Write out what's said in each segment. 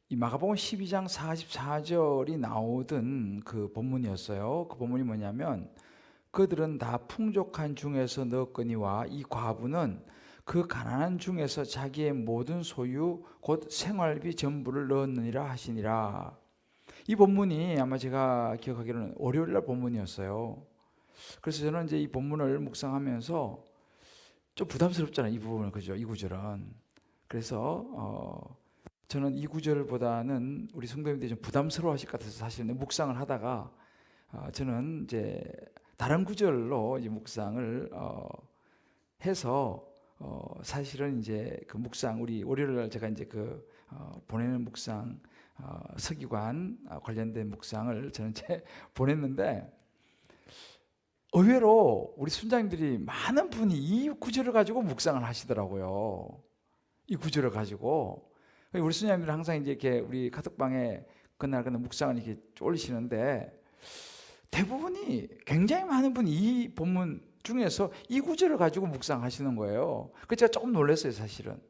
이 마가복음 12장 44절이 나오던 그 본문이었어요. 그 본문이 뭐냐면 그들은 다 풍족한 중에서 넣었거니와 이 과부는 그 가난한 중에서 자기의 모든 소유 곧 생활비 전부를 넣었느니라 하시니라. 이 본문이 아마 제가 기억하기로는 월요일 날 본문이었어요. 그래서 저는 이제 이 본문을 묵상하면서 좀 부담스럽잖아요. 이 부분을, 그죠? 이 구절은. 그래서 저는 이 구절보다는 우리 성도님들이 좀 부담스러워하실 것 같아서 사실 묵상을 하다가 저는 이제 다른 구절로 이제 묵상을 해서 사실은 이제 그 묵상 우리 월요일 날 제가 이제 그 보내는 묵상 서기관 관련된 묵상을 저는 이제 보냈는데 의외로 우리 순장님들이 많은 분이 이 구절을 가지고 묵상을 하시더라고요. 이 구절을 가지고 우리 순장님들은 항상 이제 이렇게 우리 카톡방에 그날 묵상을 이렇게 올리시는데 대부분이 굉장히 많은 분이 이 본문 중에서 이 구절을 가지고 묵상하시는 거예요. 그래서 제가 조금 놀랐어요, 사실은.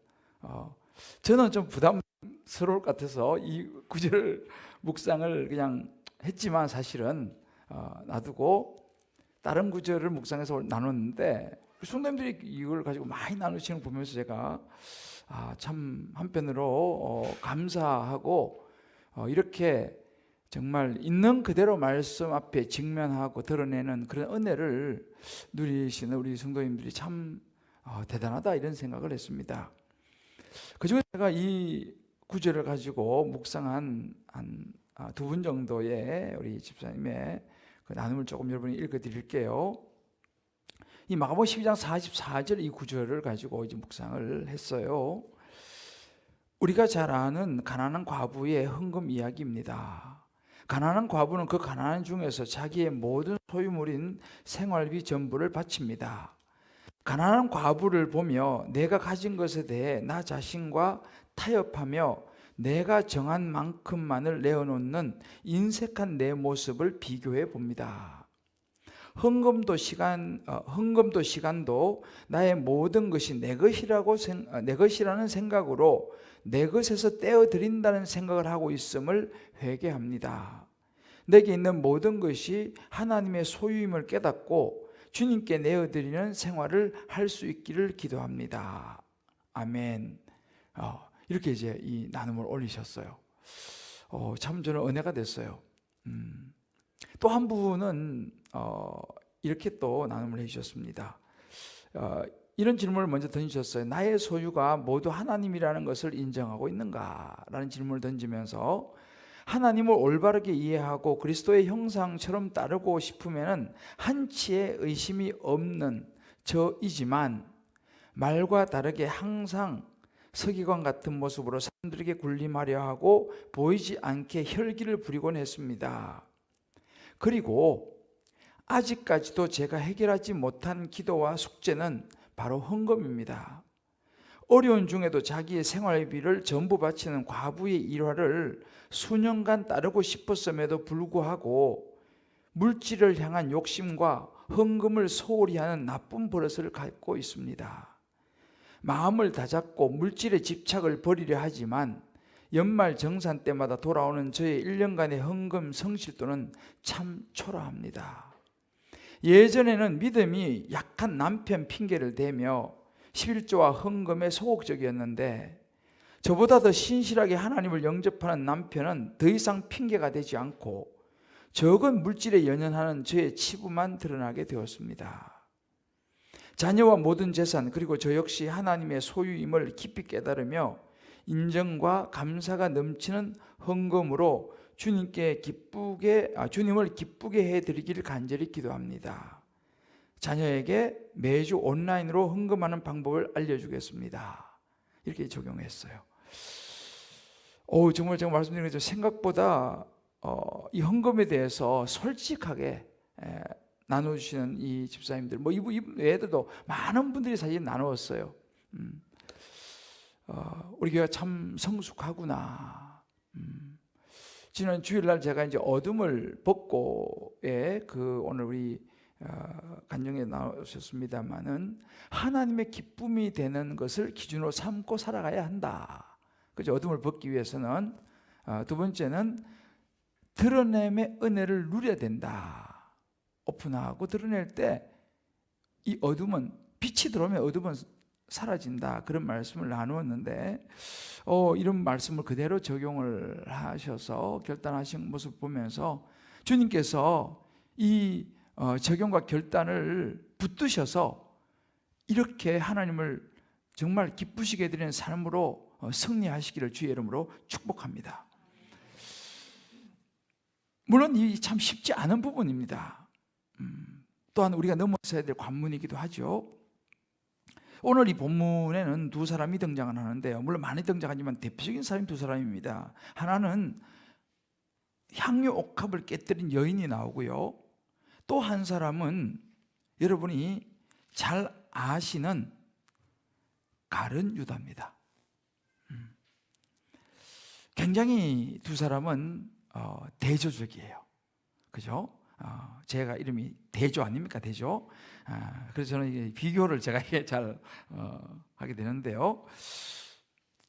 저는 좀 부담스러울 것 같아서 이 구절 묵상을 그냥 했지만 사실은 놔두고 다른 구절을 묵상해서 나눴는데 성도님들이 이걸 가지고 많이 나누시는 거 보면서 제가 참 한편으로 감사하고 이렇게 정말 있는 그대로 말씀 앞에 직면하고 드러내는 그런 은혜를 누리시는 우리 성도님들이 참 대단하다 이런 생각을 했습니다. 그중에 제가 이 구절을 가지고 묵상한 한 두 분 정도의 우리 집사님의 그 나눔을 조금 여러분이 읽어 드릴게요. 이 마가복음 12장 44절 이 구절을 가지고 이제 묵상을 했어요. 우리가 잘 아는 가난한 과부의 헌금 이야기입니다. 가난한 과부는 그 가난한 중에서 자기의 모든 소유물인 생활비 전부를 바칩니다. 가난한 과부를 보며 내가 가진 것에 대해 나 자신과 타협하며 내가 정한 만큼만을 내어놓는 인색한 내 모습을 비교해 봅니다. 헌금도 시간도 나의 모든 것이 내 것이라는 생각으로 내 것에서 떼어 드린다는 생각을 하고 있음을 회개합니다. 내게 있는 모든 것이 하나님의 소유임을 깨닫고 주님께 내어 드리는 생활을 할 수 있기를 기도합니다. 아멘. 이렇게 이제 이 나눔을 올리셨어요. 참 저는 은혜가 됐어요. 또 한 분은 이렇게 또 나눔을 해주셨습니다. 이런 질문을 먼저 던지셨어요. 나의 소유가 모두 하나님이라는 것을 인정하고 있는가? 라는 질문을 던지면서 하나님을 올바르게 이해하고 그리스도의 형상처럼 따르고 싶으면 한치의 의심이 없는 저이지만 말과 다르게 항상 서기관 같은 모습으로 사람들에게 군림하려 하고 보이지 않게 혈기를 부리곤 했습니다. 그리고 아직까지도 제가 해결하지 못한 기도와 숙제는 바로 헌금입니다. 어려운 중에도 자기의 생활비를 전부 바치는 과부의 일화를 수년간 따르고 싶었음에도 불구하고 물질을 향한 욕심과 헌금을 소홀히 하는 나쁜 버릇을 갖고 있습니다. 마음을 다잡고 물질에 집착을 버리려 하지만 연말 정산 때마다 돌아오는 저의 1년간의 헌금 성실도는 참 초라합니다. 예전에는 믿음이 약한 남편 핑계를 대며 11조와 헌금에 소극적이었는데 저보다 더 신실하게 하나님을 영접하는 남편은 더 이상 핑계가 되지 않고 적은 물질에 연연하는 저의 치부만 드러나게 되었습니다. 자녀와 모든 재산 그리고 저 역시 하나님의 소유임을 깊이 깨달으며 인정과 감사가 넘치는 헌금으로 주님을 기쁘게 해드리기를 간절히 기도합니다. 자녀에게 매주 온라인으로 헌금하는 방법을 알려주겠습니다. 이렇게 적용했어요. 정말 제가 말씀드린 것처럼 생각보다 이 헌금에 대해서 솔직하게 나눠주시는 이 집사님들, 이 외에도 많은 분들이 사실 나누었어요. 우리 교회가 참 성숙하구나. 지난 주일날 제가 이제 어둠을 벗고의 오늘 우리 간증에 나오셨습니다만은 하나님의 기쁨이 되는 것을 기준으로 삼고 살아가야 한다. 그죠? 어둠을 벗기 위해서는 두 번째는 드러냄의 은혜를 누려야 된다. 오픈하고 드러낼 때 이 어둠은, 빛이 들어오면 어둠은 사라진다. 그런 말씀을 나누었는데 이런 말씀을 그대로 적용을 하셔서 결단하신 모습 보면서 주님께서 이 적용과 결단을 붙드셔서 이렇게 하나님을 정말 기쁘시게 드리는 삶으로 승리하시기를 주의 이름으로 축복합니다. 물론 이 참 쉽지 않은 부분입니다. 또한 우리가 넘어서야 될 관문이기도 하죠. 오늘 이 본문에는 두 사람이 등장을 하는데요, 물론 많이 등장하지만 대표적인 사람이 두 사람입니다. 하나는 향유 옥합을 깨뜨린 여인이 나오고요, 또 한 사람은 여러분이 잘 아시는 가룟 유다입니다. 굉장히 두 사람은 대조적이에요. 그죠? 제가 이름이 대조 아닙니까? 대조. 그래서 저는 비교를 제가 잘 하게 되는데요,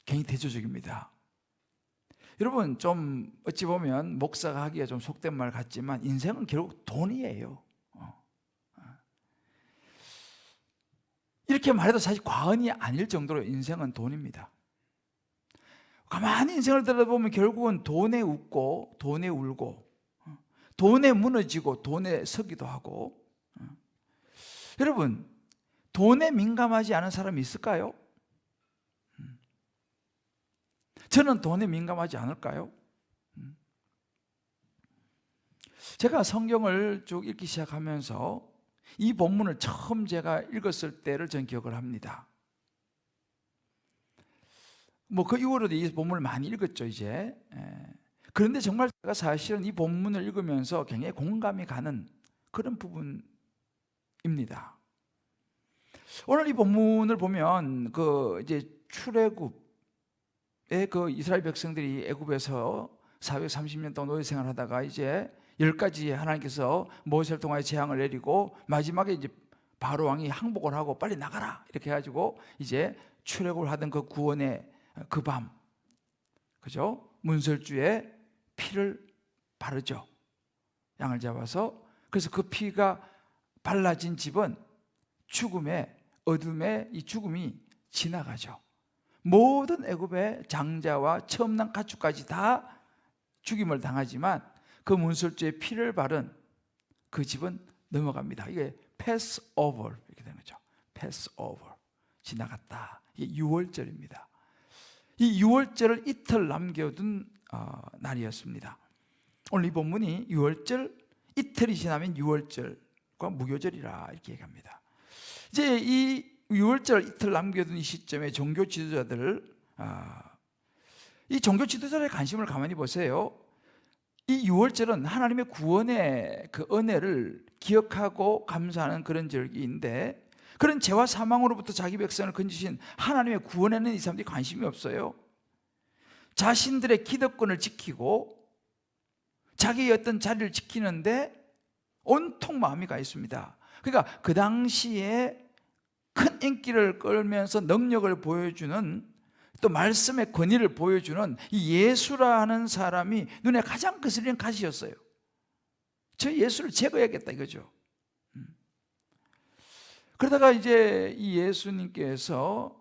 굉장히 대조적입니다. 여러분, 좀 어찌 보면 목사가 하기가 좀 속된 말 같지만 인생은 결국 돈이에요. 이렇게 말해도 사실 과언이 아닐 정도로 인생은 돈입니다. 가만히 인생을 들여다보면 결국은 돈에 웃고 돈에 울고 돈에 무너지고 돈에 서기도 하고. 여러분, 돈에 민감하지 않은 사람이 있을까요? 저는 돈에 민감하지 않을까요? 제가 성경을 쭉 읽기 시작하면서 이 본문을 처음 제가 읽었을 때를 전 기억을 합니다. 그 이후로도 이 본문을 많이 읽었죠, 이제. 그런데 정말 제가 사실은 이 본문을 읽으면서 굉장히 공감이 가는 그런 부분입니다. 오늘 이 본문을 보면 이제 출애굽의 이스라엘 백성들이 애굽에서 430년 동안 노예 생활하다가 이제 10가지 하나님께서 모세를 통하여 재앙을 내리고 마지막에 이제 바로 왕이 항복을 하고 빨리 나가라 이렇게 해가지고 이제 출애굽을 하던 그 구원의 그 밤, 그죠? 문설주에 피를 바르죠. 양을 잡아서. 그래서 그 피가 발라진 집은 죽음의 어둠의 이 죽음이 지나가죠. 모든 애굽의 장자와 처음 난 가축까지 다 죽임을 당하지만 그 문설주에 피를 바른 그 집은 넘어갑니다. 이게 pass over 이렇게 되는 거죠. pass over, 지나갔다. 이게 유월절입니다. 이 유월절을 이틀 남겨둔 날이었습니다. 오늘 이 본문이 유월절 이틀이 지나면 유월절과 무교절이라 이렇게 얘기합니다. 이제 이 유월절 이틀 남겨둔 이 시점에 종교 지도자들, 이 종교 지도자들의 관심을 가만히 보세요. 이 유월절은 하나님의 구원의 그 은혜를 기억하고 감사하는 그런 절기인데, 그런 죄와 사망으로부터 자기 백성을 건지신 하나님의 구원에는 이 사람들이 관심이 없어요. 자신들의 기득권을 지키고 자기의 어떤 자리를 지키는데 온통 마음이 가 있습니다. 그러니까 그 당시에 큰 인기를 끌면서 능력을 보여주는, 또 말씀의 권위를 보여주는 이 예수라는 사람이 눈에 가장 거슬리는 가시였어요. 저 예수를 제거해야겠다 이거죠. 그러다가 이제 이 예수님께서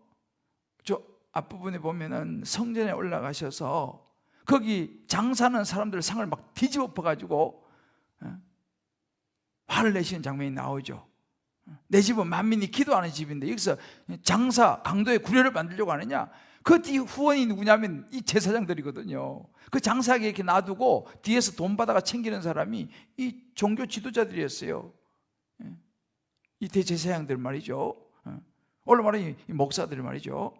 저 앞부분에 보면은 성전에 올라가셔서 거기 장사하는 사람들 상을 막 뒤집어 엎어가지고 화를 내시는 장면이 나오죠. 내 집은 만민이 기도하는 집인데 여기서 장사, 강도의 구례를 만들려고 하느냐? 그 뒤 후원이 누구냐면 이 제사장들이거든요. 그 장사하게 이렇게 놔두고 뒤에서 돈 받아가 챙기는 사람이 이 종교 지도자들이었어요. 이 대제사장들 말이죠. 원래 말하면 이 목사들 말이죠.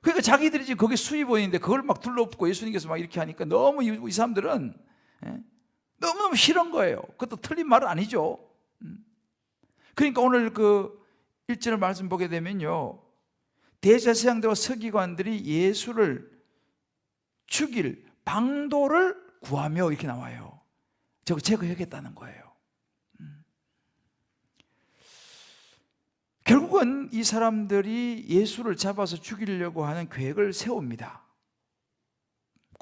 그러니까 자기들이 지금 거기 수입원인데 그걸 막 둘러엎고 예수님께서 막 이렇게 하니까 너무 이 사람들은 너무너무 싫은 거예요. 그것도 틀린 말은 아니죠. 그러니까 오늘 그 1절 말씀 보게 되면요, 대제사장들과 서기관들이 예수를 죽일 방도를 구하며 이렇게 나와요. 저거 제거하겠다는 거예요. 결국은 이 사람들이 예수를 잡아서 죽이려고 하는 계획을 세웁니다.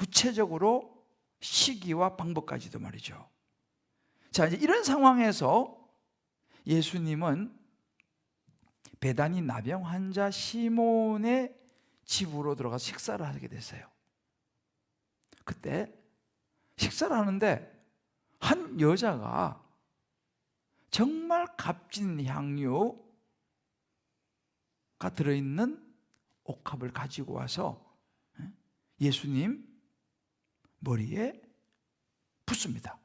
구체적으로 시기와 방법까지도 말이죠. 자, 이제 이런 상황에서 예수님은 베다니 나병 환자 시몬의 집으로 들어가서 식사를 하게 됐어요. 그때 식사를 하는데 한 여자가 정말 값진 향유가 들어있는 옥합을 가지고 와서 예수님 머리에 붓습니다.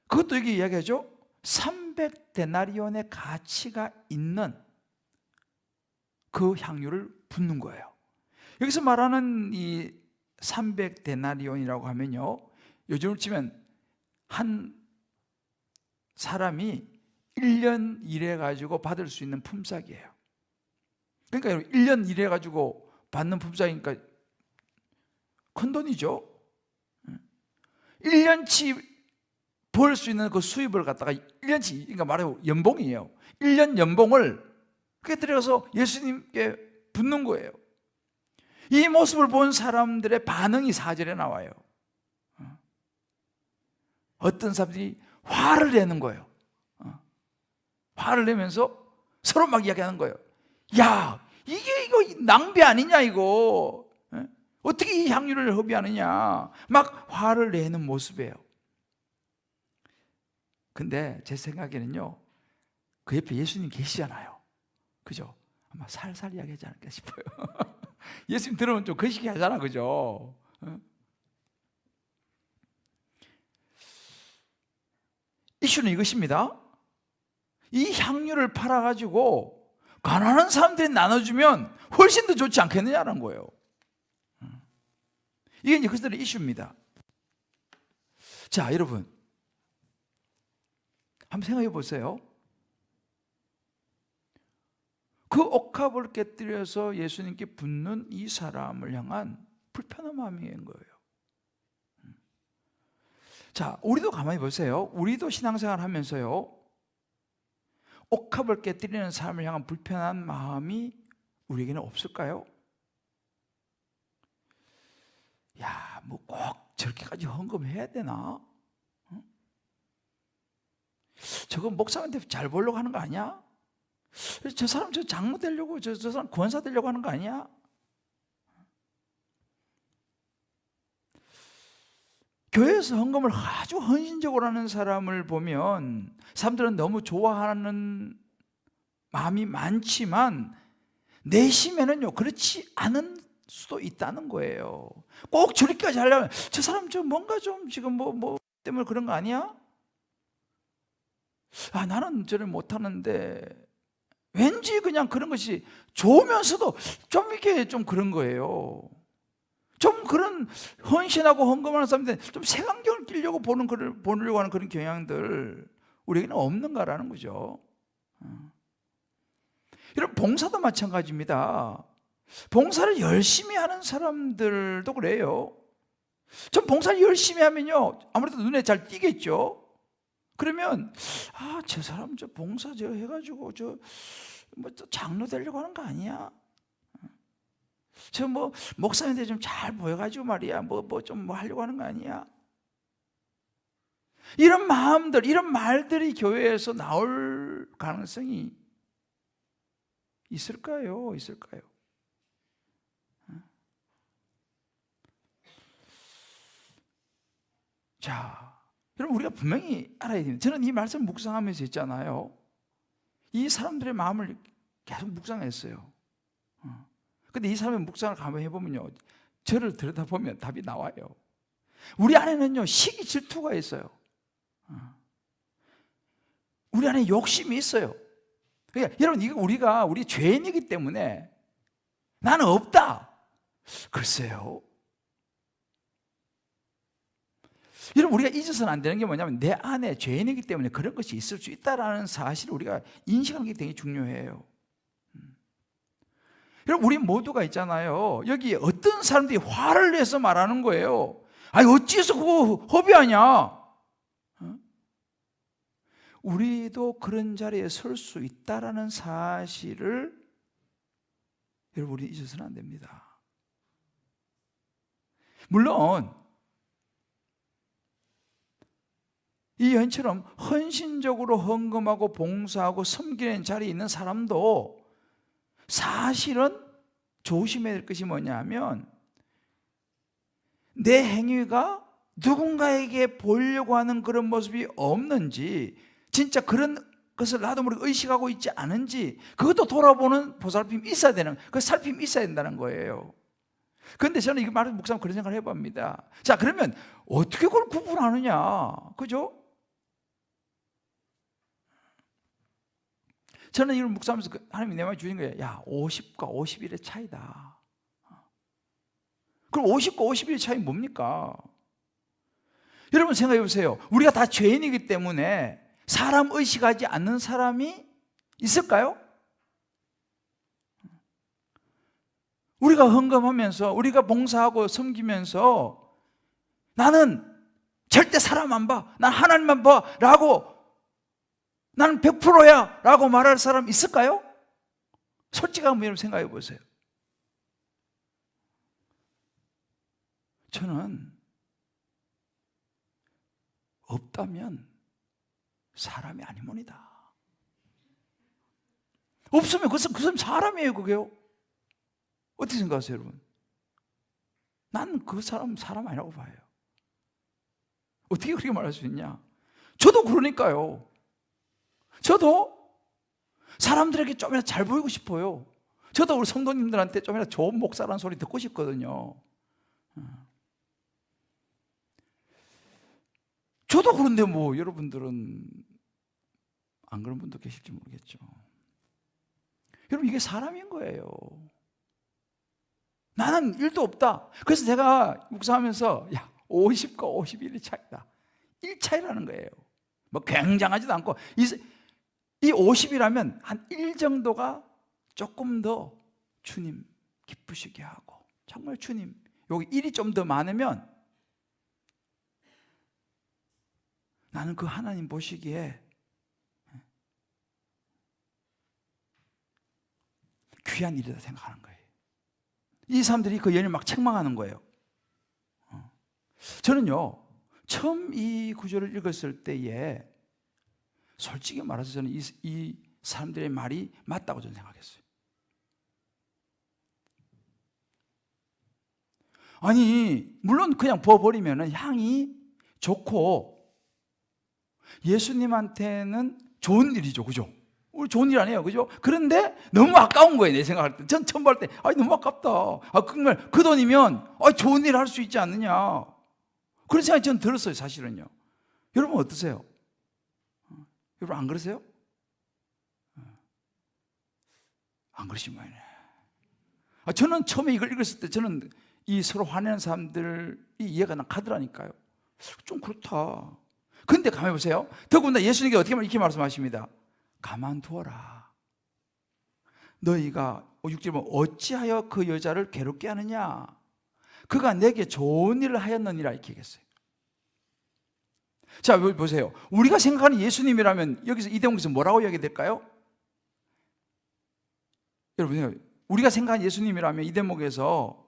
그것도 여기 이야기하죠. 300데나리온의 가치가 있는 그 향유를 붓는 거예요. 여기서 말하는 이 300데나리온이라고 하면요, 요즘으로 치면 한 사람이 1년 일해 가지고 받을 수 있는 품삯이에요. 그러니까 1년 일해 가지고 받는 품삯이니까 큰 돈이죠. 1년치 벌 수 있는 그 수입을 갖다가 1년치, 그러니까 말하면 연봉이에요. 1년 연봉을 그렇게 들여서 예수님께 붓는 거예요. 이 모습을 본 사람들의 반응이 4절에 나와요. 어떤 사람들이 화를 내는 거예요. 화를 내면서 서로 막 이야기하는 거예요. 야, 이거 낭비 아니냐 이거. 어떻게 이 향유를 허비하느냐. 막 화를 내는 모습이에요. 근데 제 생각에는요, 그 옆에 예수님 계시잖아요. 그죠? 아마 살살 이야기하지 않을까 싶어요. 예수님 들으면 좀 거시기 하잖아. 그죠? 이슈는 이것입니다. 이 향유를 팔아가지고 가난한 사람들이 나눠주면 훨씬 더 좋지 않겠느냐는 거예요. 이게 이제 그들의 이슈입니다. 자, 여러분, 한번 생각해 보세요. 그 옥합을 깨뜨려서 예수님께 붓는 이 사람을 향한 불편한 마음인 거예요. 자, 우리도 가만히 보세요. 우리도 신앙생활 하면서요, 옥합을 깨뜨리는 사람을 향한 불편한 마음이 우리에게는 없을까요? 야, 뭐 꼭 저렇게까지 헌금해야 되나? 저거 목사한테 잘 보려고 하는 거 아니야? 저 사람 저 장로 되려고, 저 사람 권사 되려고 하는 거 아니야? 교회에서 헌금을 아주 헌신적으로 하는 사람을 보면 사람들은 너무 좋아하는 마음이 많지만 내심에는요, 그렇지 않은 수도 있다는 거예요. 꼭 저렇게까지 하려면 저 사람 좀 뭔가 좀 지금 뭐 때문에 그런 거 아니야? 아, 나는 저를 못하는데 왠지 그냥 그런 것이 좋으면서도 좀 이렇게 좀 그런 거예요. 좀 그런 헌신하고 헌금하는 사람들 좀 색안경을 끼려고 보려고 하는 그런 경향들 우리에게는 없는가라는 거죠. 이런 봉사도 마찬가지입니다. 봉사를 열심히 하는 사람들도 그래요. 좀 봉사를 열심히 하면요, 아무래도 눈에 잘 띄겠죠. 그러면 아, 저 사람 저 봉사 저 해가지고 저 뭐 장로 되려고 하는 거 아니야? 저 뭐 목사님한테 좀 잘 보여가지고 말이야, 뭐 좀 뭐 하려고 하는 거 아니야? 이런 마음들, 이런 말들이 교회에서 나올 가능성이 있을까요? 있을까요? 자, 여러분, 우리가 분명히 알아야 됩니다. 저는 이 말씀 묵상하면서 있잖아요, 이 사람들의 마음을 계속 묵상했어요. 근데 이 사람의 묵상을 가만 해보면요, 저를 들여다보면 답이 나와요. 우리 안에는요, 시기 질투가 있어요. 우리 안에 욕심이 있어요. 그러니까 여러분, 이거 우리 죄인이기 때문에 나는 없다. 글쎄요. 여러분, 우리가 잊어서는 안 되는 게 뭐냐면 내 안에 죄인이기 때문에 그런 것이 있을 수 있다는 사실을 우리가 인식하는 게 되게 중요해요. 여러분, 우리 모두가 있잖아요, 여기 어떤 사람들이 화를 내서 말하는 거예요. 아니, 어찌해서 그거 허비하냐? 우리도 그런 자리에 설 수 있다라는 사실을 여러분, 우리 잊어서는 안 됩니다. 물론 이 여인처럼 헌신적으로 헌금하고 봉사하고 섬기는 자리에 있는 사람도 사실은 조심해야 될 것이 뭐냐면 내 행위가 누군가에게 보이려고 하는 그런 모습이 없는지, 진짜 그런 것을 나도 모르게 의식하고 있지 않은지, 그것도 돌아보는 보살핌이 있어야 되는, 그 살핌이 있어야 된다는 거예요. 그런데 저는 이거 말을 묵상 그런 생각을 해봅니다. 자, 그러면 어떻게 그걸 구분하느냐, 그죠? 저는 이걸 묵상하면서 하나님이 내 말에 주신 거예요. 야, 50과 51의 차이다. 그럼 50과 51의 차이 뭡니까? 여러분 생각해 보세요. 우리가 다 죄인이기 때문에 사람 의식하지 않는 사람이 있을까요? 우리가 헌금하면서, 우리가 봉사하고 섬기면서 나는 절대 사람 안 봐, 난 하나님만 봐 라고, 나는 100%야 라고 말할 사람 있을까요? 솔직히 한번 여러분 생각해 보세요. 저는 없다면 사람이 아니모니다. 없으면 그 사람 사람이에요. 그게요. 어떻게 생각하세요, 여러분? 난 그 사람 아니라고 봐요. 어떻게 그렇게 말할 수 있냐? 저도 그러니까요. 저도 사람들에게 좀이라도 잘 보이고 싶어요. 저도 우리 성도님들한테 좀이라도 좋은 목사라는 소리 듣고 싶거든요. 저도 그런데 뭐 여러분들은 안 그런 분도 계실지 모르겠죠. 여러분, 이게 사람인 거예요. 나는 일도 없다. 그래서 제가 묵상하면서 50과 51이 차이다. 1 차이라는 거예요. 뭐 굉장하지도 않고, 이 50이라면 한 1 정도가 조금 더 주님 기쁘시게 하고, 정말 주님, 여기 1이 좀 더 많으면 나는 그 하나님 보시기에 귀한 일이다 생각하는 거예요. 이 사람들이 그 연을 막 책망하는 거예요. 저는요, 처음 이 구절을 읽었을 때에 솔직히 말해서 저는 이 사람들의 말이 맞다고 저는 생각했어요. 아니, 물론 그냥 부어버리면 향이 좋고 예수님한테는 좋은 일이죠, 그죠? 우리 좋은 일 아니에요, 그죠? 그런데 너무 아까운 거예요, 내 생각할 때. 전 처음 볼 때, 너무 아깝다. 정말 그 돈이면 좋은 일 할 수 있지 않느냐, 그런 생각이 전 들었어요, 사실은요. 여러분 어떠세요? 여러분 안 그러세요? 안 그러시면 말이네. 저는 처음에 이걸 읽었을 때 저는 이 서로 화내는 사람들이 이해가 가더라니까요. 좀 그렇다. 근데 가만히 보세요. 더군다나 예수님께 이렇게 말씀하십니다. 가만두어라. 너희가 6절에 보면 어찌하여 그 여자를 괴롭게 하느냐, 그가 내게 좋은 일을 하였느니라, 이렇게 얘기했어요. 자, 보세요. 우리가 생각하는 예수님이라면 여기서 이 대목에서 뭐라고 이야기 될까요? 여러분, 우리가 생각하는 예수님이라면 이 대목에서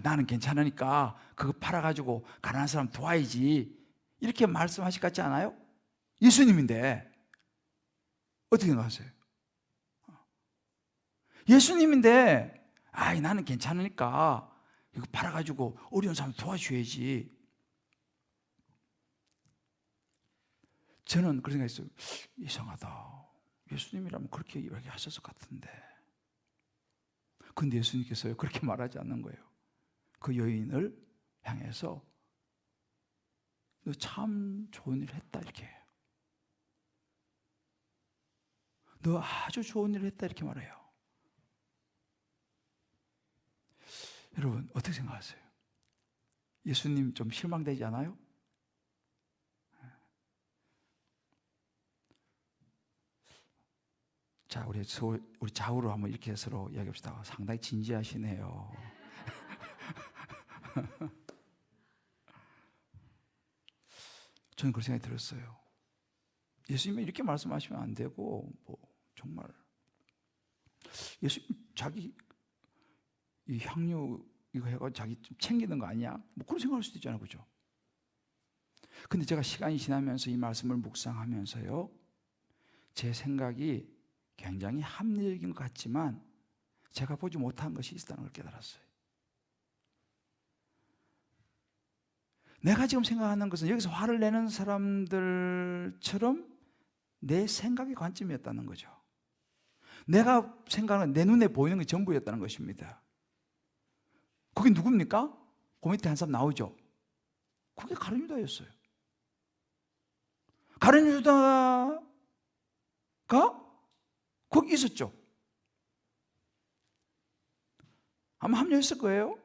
나는 괜찮으니까 그거 팔아가지고 가난한 사람 도와야지, 이렇게 말씀하실 것 같지 않아요? 예수님인데 어떻게 생각하세요? 예수님인데 나는 괜찮으니까 이거 팔아가지고 어려운 사람 도와줘야지. 저는 그런 생각했어요. 이상하다. 예수님이라면 그렇게 이야기하셨을 것 같은데. 근데 예수님께서요, 그렇게 말하지 않는 거예요. 그 여인을 향해서 너 참 좋은 일을 했다, 이렇게 해요. 너 아주 좋은 일을 했다, 이렇게 말해요. 여러분 어떻게 생각하세요? 예수님 좀 실망되지 않아요? 자, 우리 좌우로 한번 이렇게 서로 이야기합시다. 상당히 진지하시네요. 저는 그런 생각이 들었어요. 예수님이 이렇게 말씀하시면 안 되고, 정말 예수님 자기 이 향유 이거 해가 자기 좀 챙기는 거 아니야? 뭐 그런 생각할 수도 있잖아요, 그죠? 근데 제가 시간이 지나면서 이 말씀을 묵상하면서요, 제 생각이 굉장히 합리적인 것 같지만 제가 보지 못한 것이 있다는 걸 깨달았어요. 내가 지금 생각하는 것은 여기서 화를 내는 사람들처럼 내 생각의 관점이었다는 거죠. 내가 생각하는 내 눈에 보이는 게 전부였다는 것입니다. 그게 누굽니까? 그 밑에 한 사람 나오죠. 그게 가룟 유다였어요. 가룟 유다가 거기 있었죠. 아마 합류했을 거예요.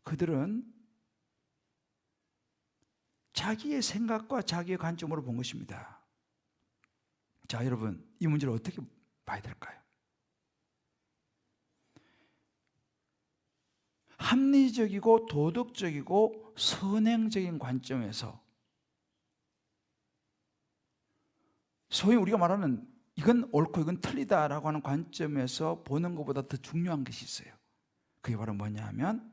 그들은 자기의 생각과 자기의 관점으로 본 것입니다. 자, 여러분, 이 문제를 어떻게 봐야 될까요? 합리적이고 도덕적이고 선행적인 관점에서, 소위 우리가 말하는 이건 옳고 이건 틀리다라고 하는 관점에서 보는 것보다 더 중요한 것이 있어요. 그게 바로 뭐냐 하면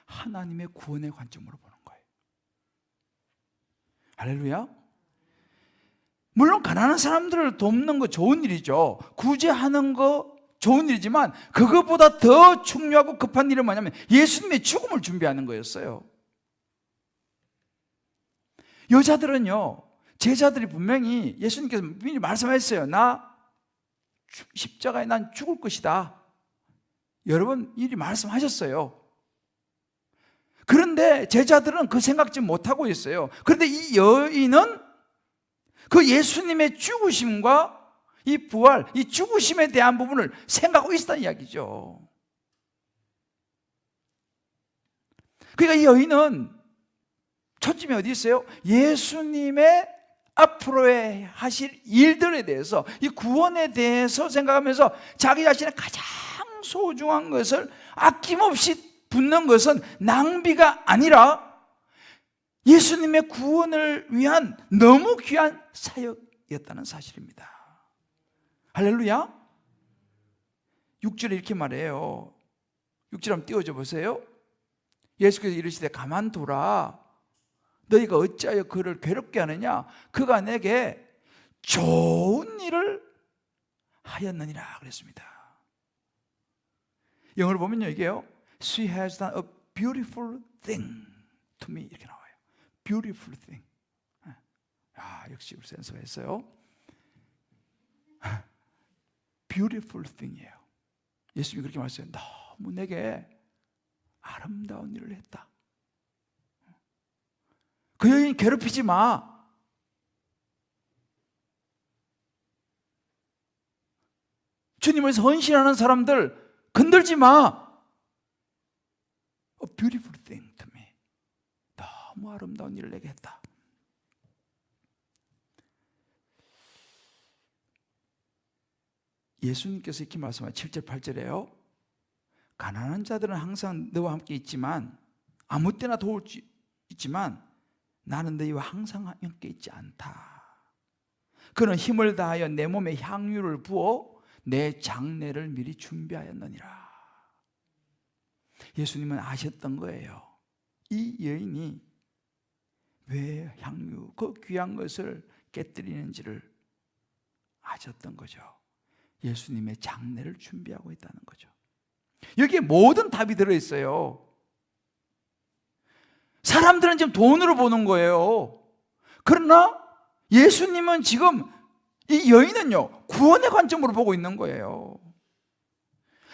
하나님의 구원의 관점으로 보는 거예요. 할렐루야. 물론 가난한 사람들을 돕는 거 좋은 일이죠. 구제하는 거 좋은 일이지만 그것보다 더 중요하고 급한 일은 뭐냐면 예수님의 죽음을 준비하는 거였어요. 여자들은요, 제자들이 분명히 예수님께서 미리 말씀하셨어요. 나 십자가에 난 죽을 것이다. 여러 번 미리 말씀하셨어요. 그런데 제자들은 그 생각 좀 못하고 있어요. 그런데 이 여인은 그 예수님의 죽으심과 이 부활, 이 죽으심에 대한 부분을 생각하고 있었다는 이야기죠. 그러니까 이 여인은 초점이 어디 있어요? 예수님의 앞으로의 하실 일들에 대해서, 이 구원에 대해서 생각하면서 자기 자신의 가장 소중한 것을 아낌없이 붓는 것은 낭비가 아니라 예수님의 구원을 위한 너무 귀한 사역이었다는 사실입니다. 할렐루야. 6절에 이렇게 말해요. 6절 한번 띄워줘 보세요. 예수께서 이르시되 가만두라. 너희가 어찌하여 그를 괴롭게 하느냐? 그가 내게 좋은 일을 하였느니라 그랬습니다. 영어로 보면요, 이게요, She has done a beautiful thing to me, 이렇게 나와요. Beautiful thing. 역시 우리 센서가 했어요. Beautiful thing이에요. 예수님이 그렇게 말했어요. 너무 내게 아름다운 일을 했다. 그 여인 괴롭히지 마. 주님을 헌신하는 사람들 건들지 마. A beautiful thing to me. 너무 아름다운 일을 내게 했다. 예수님께서 이렇게 말씀하시죠. 7절 8절에요. 가난한 자들은 항상 너와 함께 있지만, 아무 때나 도울 수 있지만 나는 너희와 항상 함께 있지 않다. 그는 힘을 다하여 내 몸에 향유를 부어 내 장례를 미리 준비하였느니라. 예수님은 아셨던 거예요. 이 여인이 왜 향유, 그 귀한 것을 깨뜨리는지를 아셨던 거죠. 예수님의 장례를 준비하고 있다는 거죠. 여기에 모든 답이 들어있어요. 사람들은 지금 돈으로 보는 거예요. 그러나 예수님은 지금, 이 여인은요, 구원의 관점으로 보고 있는 거예요.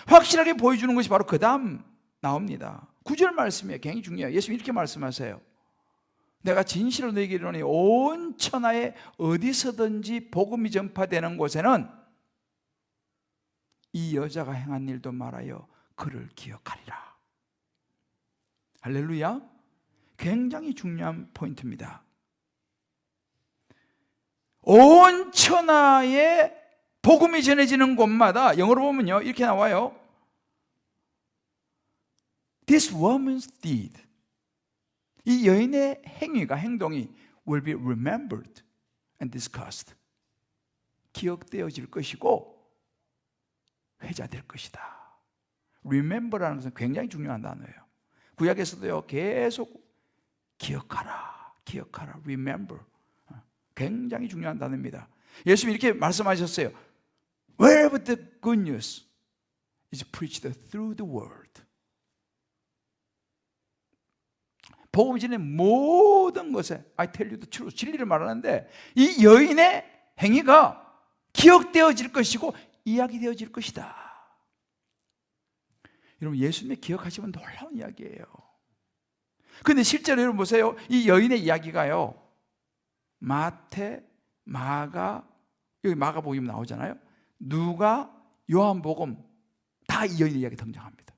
확실하게 보여주는 것이 바로 그 다음 나옵니다. 9절 말씀이에요. 굉장히 중요해요. 예수님이 이렇게 말씀하세요. 내가 진실로 너희에게 이르노니 온 천하에 어디서든지 복음이 전파되는 곳에는 이 여자가 행한 일도 말하여 그를 기억하리라. 할렐루야. 굉장히 중요한 포인트입니다. 온 천하에 복음이 전해지는 곳마다, 영어로 보면요, 이렇게 나와요. This woman's deed, 이 여인의 행위가, 행동이 will be remembered and discussed, 기억되어질 것이고 회자될 것이다. Remember라는 것은 굉장히 중요한 단어예요. 구약에서도요, 계속 기억하라, 기억하라, remember. 굉장히 중요한 단어입니다. 예수님이 이렇게 말씀하셨어요. Wherever the good news is preached through the world. 복음 전의 모든 것에 I tell you the truth, 진리를 말하는데 이 여인의 행위가 기억되어질 것이고 이야기되어질 것이다. 여러분, 예수님이 기억하시면 놀라운 이야기예요. 그런데 실제로 여러분 보세요. 이 여인의 이야기가요, 마태, 마가, 여기 마가복음 나오잖아요. 누가, 요한복음 다 이 여인의 이야기 등장합니다.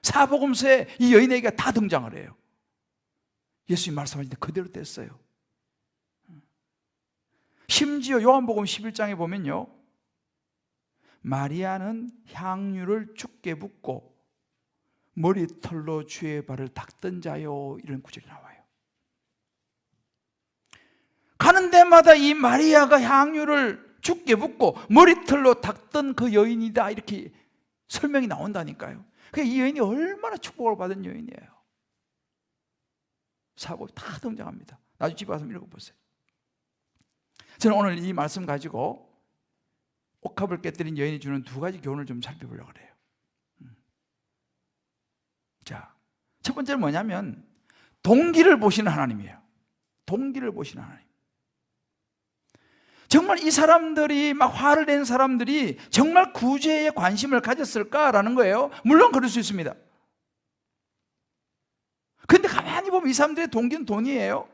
사복음서에 이 여인의 얘기가 다 등장을 해요. 예수님 말씀하시는데 그대로 됐어요. 심지어 요한복음 11장에 보면요, 마리아는 향유를 주께 붓고 머리털로 주의 발을 닦던 자요, 이런 구절이 나와요. 가는 데마다 이 마리아가 향유를 주께 붓고 머리털로 닦던 그 여인이다, 이렇게 설명이 나온다니까요. 그러니까 이 여인이 얼마나 축복을 받은 여인이에요. 사복이 다 등장합니다. 나중에 집에 가서 읽어보세요. 저는 오늘 이 말씀 가지고 옥합을 깨뜨린 여인이 주는 두 가지 교훈을 좀 살펴보려고 그래요. 자, 첫 번째는 뭐냐면 동기를 보시는 하나님이에요. 동기를 보시는 하나님. 정말 이 사람들이, 막 화를 낸 사람들이 정말 구제에 관심을 가졌을까라는 거예요. 물론 그럴 수 있습니다. 그런데 가만히 보면 이 사람들의 동기는 돈이에요.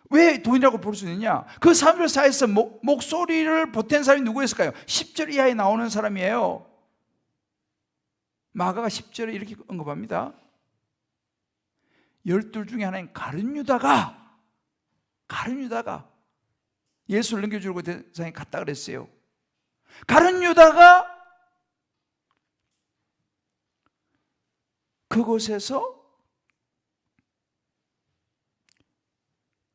왜 돈이라고 볼 수 있느냐? 그 사람들 사이에서 목소리를 보탠 사람이 누구였을까요? 10절 이하에 나오는 사람이에요. 마가가 10절에 이렇게 언급합니다. 12 중에 하나인 가룟 유다가 예수를 넘겨주려고 대상에 갔다 그랬어요. 가룟 유다가 그곳에서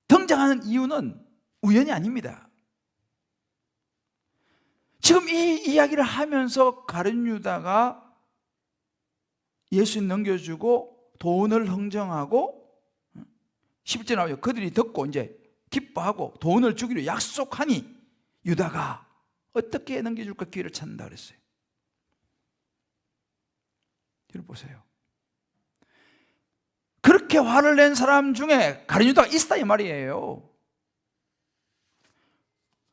등장하는 이유는 우연이 아닙니다. 지금 이 이야기를 하면서 가룟 유다가 예수님 넘겨주고 돈을 흥정하고 10절 나오죠. 그들이 듣고 이제 기뻐하고 돈을 주기로 약속하니 유다가 어떻게 넘겨줄까 기회를 찾는다 그랬어요. 여러분 보세요. 그렇게 화를 낸 사람 중에 가룟 유다가 있었다 이 말이에요.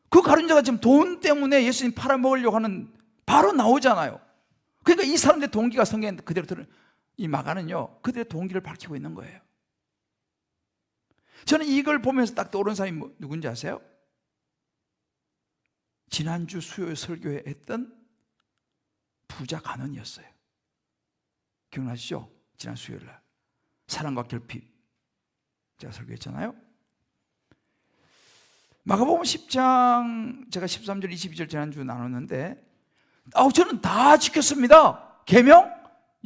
그 가룟 유다가 지금 돈 때문에 예수님 팔아먹으려고 하는 바로 나오잖아요. 그러니까 이 사람들의 동기가 성경에 그대로 이 마가는요, 그들의 동기를 밝히고 있는 거예요. 저는 이걸 보면서 딱 떠오른 사람이 누군지 아세요? 지난주 수요일 설교회 했던 부자 간원이었어요. 기억나시죠? 지난 수요일 날 사랑과 결핍 제가 설교했잖아요. 마가복음 10장 제가 13절 22절 지난주 나눴는데 저는 다 지켰습니다. 계명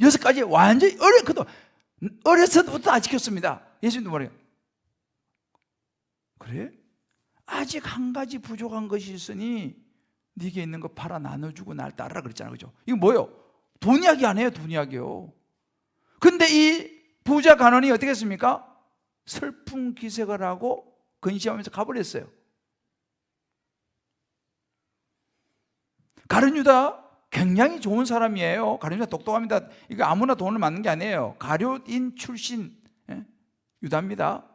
6가지 완전히 어렸을 때부터 다 지켰습니다. 예수님도 뭐래요? 그래? 아직 한 가지 부족한 것이 있으니 네게 있는 거 팔아 나눠주고 날 따르라 그랬잖아요. 그죠? 이거 뭐예요? 돈 이야기 아니에요. 돈 이야기요. 근데 이 부자 간원이 어떻게 했습니까? 슬픈 기색을 하고 근심하면서 가버렸어요. 가룟 유다 굉장히 좋은 사람이에요. 가룟 유다 똑똑합니다. 이거 아무나 돈을 받는 게 아니에요. 가룟인 출신 유다입니다.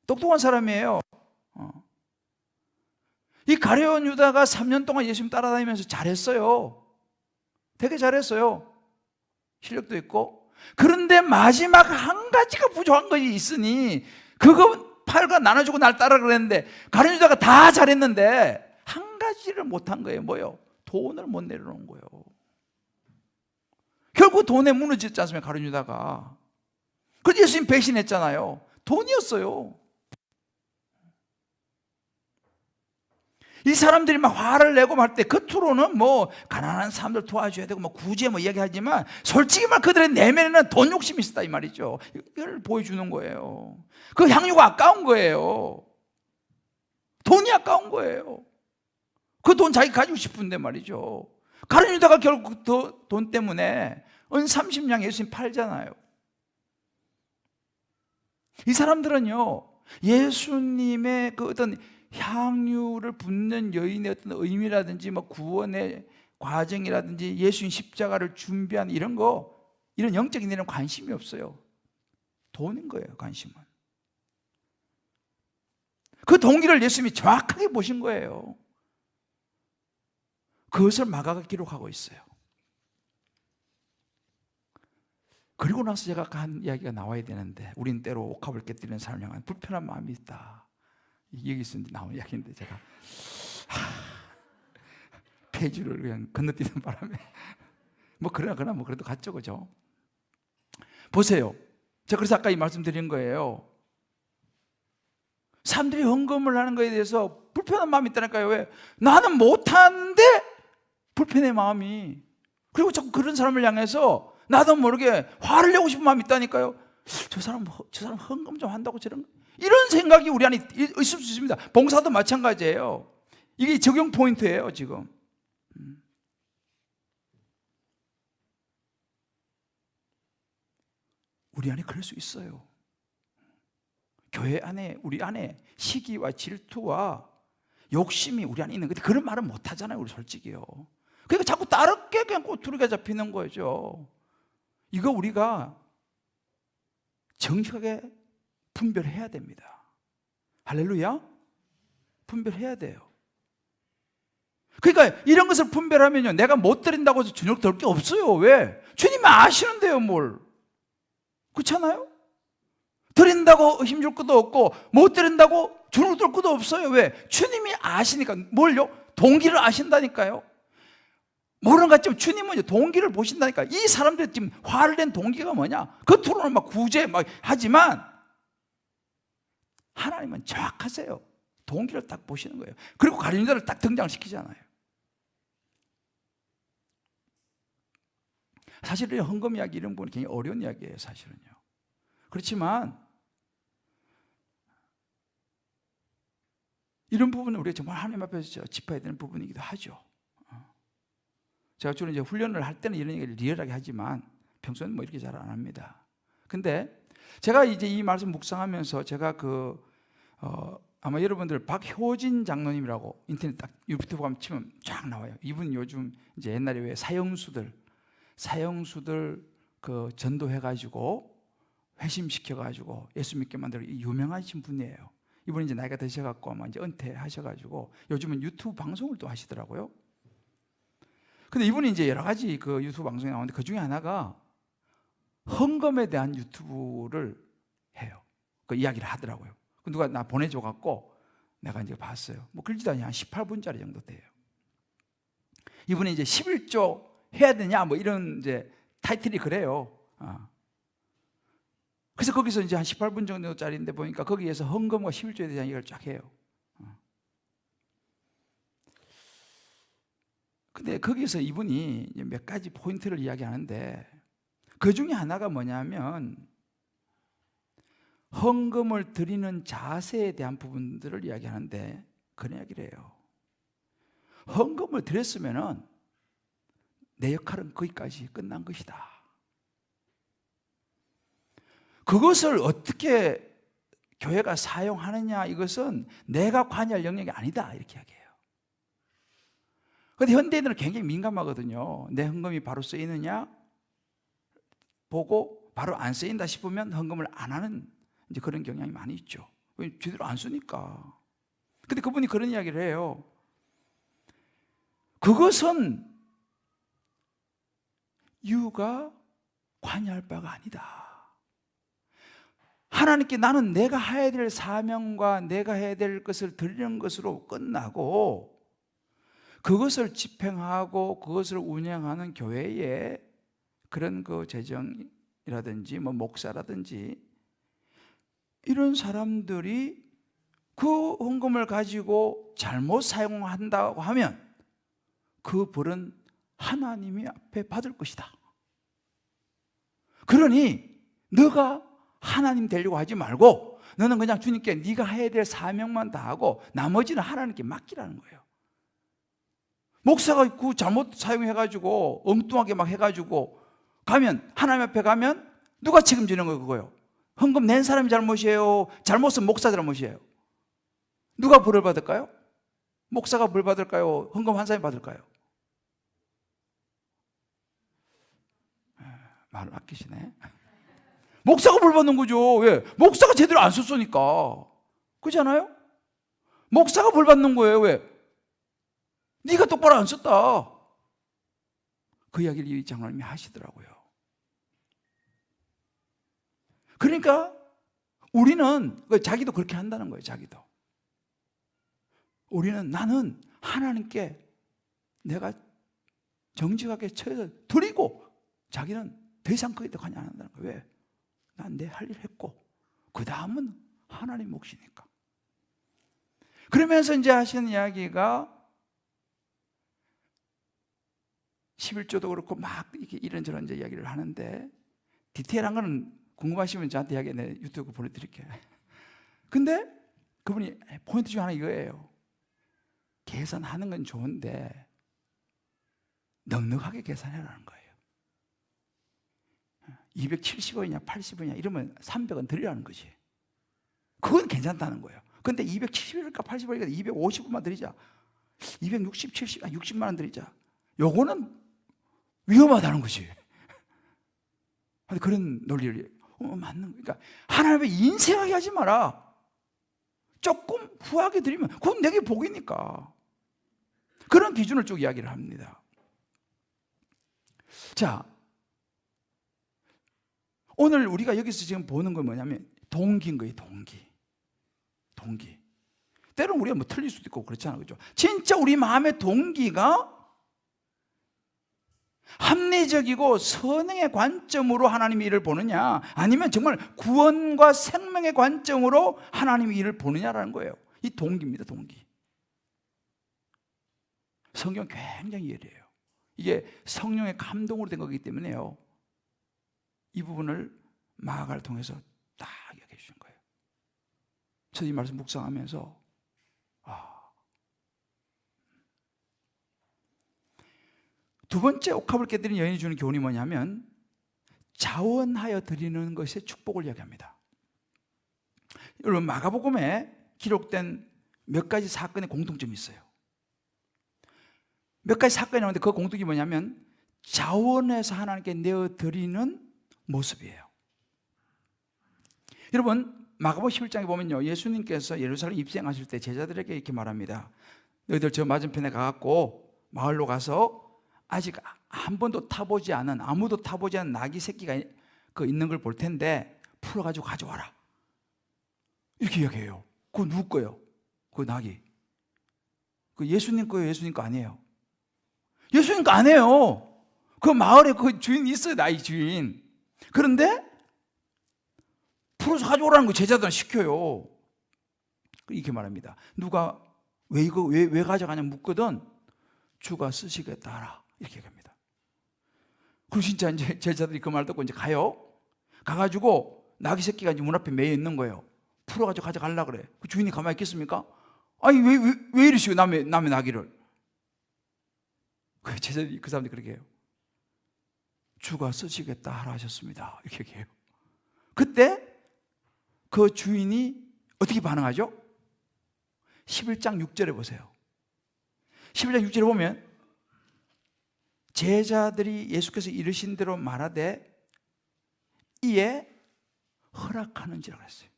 똑똑한 사람이에요. 이 가룟 유다가 3년 동안 예수님 따라다니면서 잘했어요. 되게 잘했어요. 실력도 있고. 그런데 마지막 한 가지가 부족한 것이 있으니 그거 팔과 나눠주고 날 따라 그랬는데 가룟 유다가 다 잘했는데 한 가지를 못한 거예요. 뭐요? 돈을 못 내려놓은 거예요. 결국 돈에 무너졌지 않습니까? 가룟 유다가. 그래서 예수님 배신했잖아요. 돈이었어요. 이 사람들이 막 화를 내고 말 때 겉으로는 뭐 가난한 사람들 도와줘야 되고 뭐 구제 뭐 이야기하지만 솔직히 말 그들의 내면에는 돈 욕심이 있었다 이 말이죠. 이걸 보여주는 거예요. 그 향유가 아까운 거예요. 돈이 아까운 거예요. 그 돈 자기 가지고 싶은데 말이죠. 가룟 유다가 결국 그 돈 때문에 은 30냥 예수님 팔잖아요. 이 사람들은요, 예수님의 그 어떤 향유를 붓는 여인의 어떤 의미라든지 뭐 구원의 과정이라든지 예수님 십자가를 준비한 이런 거, 이런 영적인 일에는 관심이 없어요. 돈인 거예요, 관심은. 그 동기를 예수님이 정확하게 보신 거예요. 그것을 마가가 기록하고 있어요. 그리고 나서 제가 한 이야기가 나와야 되는데, 우린 때로 옥합을 깨뜨리는 사람을 향한 불편한 마음이 있다. 여기서 나온 이야기인데 제가 페이지를 그냥 건너뛰는 바람에 뭐 그러나 뭐 그래도 갔죠, 그죠? 보세요. 제가 그래서 아까 이 말씀드린 거예요. 사람들이 헌금을 하는 거에 대해서 불편한 마음이 있다니까요. 왜? 나는 못하는데 불편해 마음이. 그리고 자꾸 그런 사람을 향해서 나도 모르게 화를 내고 싶은 마음이 있다니까요. 저 사람 헌금 좀 한다고 저런, 이런 생각이 우리 안에 있을 수 있습니다. 봉사도 마찬가지예요. 이게 적용 포인트예요, 지금. 우리 안에 그럴 수 있어요. 교회 안에, 우리 안에 시기와 질투와 욕심이 우리 안에 있는 건데, 그런 말은 못 하잖아요, 우리 솔직히요. 그러니까 자꾸 다르게 그냥 꼬투리가 잡히는 거죠. 이거 우리가 정확하게 분별해야 됩니다. 할렐루야? 분별해야 돼요. 그러니까 이런 것을 분별하면요, 내가 못 드린다고 해서 주눅 들 게 없어요. 왜? 주님이 아시는데요, 뭘. 그렇잖아요? 드린다고 힘줄 것도 없고 못 드린다고 주눅 들 것도 없어요. 왜? 주님이 아시니까. 뭘요? 동기를 아신다니까요. 모르는 것 같지만 주님은 동기를 보신다니까. 이 사람들이 지금 화를 낸 동기가 뭐냐? 겉으로는 막 구제 막 하지만 하나님은 정확하세요. 동기를 딱 보시는 거예요. 그리고 가룟 유다를 딱 등장시키잖아요. 사실은 헌금 이야기 이런 부분이 굉장히 어려운 이야기예요, 사실은요. 그렇지만 이런 부분은 우리가 정말 하나님 앞에서 짚어야 되는 부분이기도 하죠. 제가 주로 이제 훈련을 할 때는 이런 얘기를 리얼하게 하지만 평소에는 뭐 이렇게 잘 안 합니다. 근데 제가 이제 이 말씀 묵상하면서 제가 아마 여러분들 박효진 장로님이라고 인터넷 딱 유튜브 가면 치면 쫙 나와요. 이분 요즘 이제 옛날에 왜 사형수들 그 전도해가지고 회심시켜가지고 예수 믿게 만들어 유명하신 분이에요. 이분이 이제 나이가 드셔갖고 아마 이제 은퇴하셔가지고 요즘은 유튜브 방송을 또 하시더라고요. 근데 이분이 이제 여러 가지 그 유튜브 방송에 나오는데 그 중에 하나가 헌금에 대한 유튜브를 해요. 그 이야기를 하더라고요. 누가 나 보내줘갖고 내가 이제 봤어요. 뭐 글지도 않이 한 18분짜리 정도 돼요. 이분이 이제 11조 해야 되냐 뭐 이런 이제 타이틀이 그래요. 그래서 거기서 이제 한 18분 정도짜리인데 보니까 거기에서 헌금과 11조에 대한 얘기를 쫙 해요. 근데 거기서 이분이 몇 가지 포인트를 이야기하는데 그 중에 하나가 뭐냐면 헌금을 드리는 자세에 대한 부분들을 이야기하는데 그런 이야기를 해요. 헌금을 드렸으면은 내 역할은 거기까지 끝난 것이다. 그것을 어떻게 교회가 사용하느냐, 이것은 내가 관여할 영역이 아니다, 이렇게 이야기해요. 그런데 현대인들은 굉장히 민감하거든요. 내 헌금이 바로 쓰이느냐 보고 바로 안 쓰인다 싶으면 헌금을 안 하는 이제 그런 경향이 많이 있죠. 왜? 제대로 안 쓰니까. 근데 그분이 그런 이야기를 해요. 그것은 유가 관여할 바가 아니다. 하나님께 나는 내가 해야 될 사명과 내가 해야 될 것을 드리는 것으로 끝나고 그것을 집행하고 그것을 운영하는 교회의 그런 그 재정이라든지 뭐 목사라든지 이런 사람들이 그 헌금을 가지고 잘못 사용한다고 하면 그 벌은 하나님이 앞에 받을 것이다. 그러니 너가 하나님 되려고 하지 말고 너는 그냥 주님께 네가 해야 될 사명만 다하고 나머지는 하나님께 맡기라는 거예요. 목사가 그 잘못 사용해가지고 엉뚱하게 막 해가지고 가면, 하나님 앞에 가면 누가 책임지는 거예요? 그거요. 헌금 낸 사람이 잘못이에요? 잘못은 목사 잘못이에요? 누가 벌을 받을까요? 목사가 벌 받을까요? 헌금 한 사람이 받을까요? 말을 아끼시네. 목사가 벌 받는 거죠. 왜? 목사가 제대로 안 썼으니까. 그렇잖아요? 목사가 벌 받는 거예요. 왜? 네가 똑바로 안 썼다. 그 이야기를 이 장로님이 하시더라고요. 그러니까 우리는 자기도 그렇게 한다는 거예요. 자기도. 우리는 나는 하나님께 내가 정직하게 처해서 드리고 자기는 더 이상 거기다 관여 안 한다는 거예요. 왜? 난 내 할 일 했고 그 다음은 하나님 몫이니까. 그러면서 이제 하시는 이야기가 11조도 그렇고 막 이렇게 이런저런 이제 이야기를 하는데 디테일한 거는 궁금하시면 저한테 이야기 내 유튜브 보내드릴게요. 근데 그분이 포인트 중 하나 이거예요. 계산하는 건 좋은데 넉넉하게 계산해라는 거예요. 270원이냐 80원이냐 이러면 300원 드리라는 거지. 그건 괜찮다는 거예요. 근데 270원일까 80원일까 250원만 드리자. 260, 70, 60만 원 드리자. 요거는 위험하다는 거지. 그런 논리를 맞는 거예요. 그러니까 하나님의 인색하게 하지 마라. 조금 후하게 드리면 그건 내게 복이니까. 그런 기준을 쭉 이야기를 합니다. 자, 오늘 우리가 여기서 지금 보는 건 뭐냐면 동기인 거예요. 동기. 때로는 우리가 뭐 틀릴 수도 있고 그렇잖아요. 그죠? 진짜 우리 마음의 동기가 합리적이고 선행의 관점으로 하나님의 일을 보느냐, 아니면 정말 구원과 생명의 관점으로 하나님의 일을 보느냐라는 거예요. 이 동기입니다. 동기. 성경 굉장히 예리해요. 이게 성령의 감동으로 된 거기 때문에요. 이 부분을 마가를 통해서 딱 얘기해 주신 거예요. 저도 이 말씀 묵상하면서 두 번째 옥합을 깨뜨린 여인이 주는 교훈이 뭐냐면 자원하여 드리는 것의 축복을 이야기합니다. 여러분 마가복음에 기록된 몇 가지 사건의 공통점이 있어요. 몇 가지 사건이 나오는데 그 공통점이 뭐냐면 자원해서 하나님께 내어드리는 모습이에요. 여러분 마가복음 11장에 보면요, 예수님께서 예루살렘 입성하실 때 제자들에게 이렇게 말합니다. 너희들 저 맞은편에 가갖고 마을로 가서 아직 한 번도 타보지 않은, 아무도 타보지 않은 나귀 새끼가 있는 걸 볼 텐데 풀어가지고 가져와라. 이렇게 이야기해요. 그거 누구 거예요? 그 나귀. 그 예수님 거예요? 예수님 거 아니에요? 예수님 거 아니에요. 그 마을에 그 주인이 있어요. 나귀 주인. 그런데 풀어서 가져오라는 거 제자들은 시켜요. 이렇게 말합니다. 누가 왜 가져가냐 묻거든 주가 쓰시겠다 하라. 이렇게 얘기합니다. 그리고 진짜 이제 제자들이 그 말 듣고 이제 가요. 가가지고 나귀 새끼가 이제 문 앞에 매여 있는 거예요. 풀어가지고 가져가려고 그래. 그 주인이 가만히 있겠습니까? 아니 왜 이러시고 남의 나귀를. 그 제자들이 그 사람들이 그렇게 해요. 주가 쓰시겠다 하라 하셨습니다. 이렇게 얘기해요. 그때 그 주인이 어떻게 반응하죠? 11장 6절에 보세요. 11장 6절에 보면 제자들이 예수께서 이르신 대로 말하되 이에 허락하는지라고 했어요.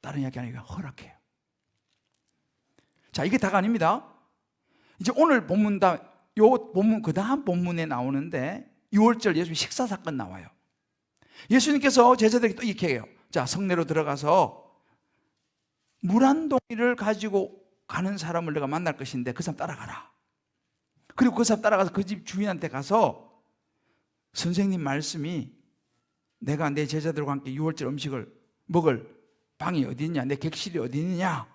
다른 이야기 아니라 허락해요. 자, 이게 다가 아닙니다. 이제 오늘 본문 요 본문 그 다음 본문에 나오는데 6월절 예수님 식사 사건 나와요. 예수님께서 제자들에게 또 이렇게 해요. 자, 성내로 들어가서 물 한 동이를 가지고 가는 사람을 내가 만날 것인데 그 사람 따라가라. 그리고 그 사람 따라가서 그 집 주인한테 가서 선생님 말씀이 내가 내 제자들과 함께 6월절 음식을 먹을 방이 어디 있냐, 내 객실이 어디 있느냐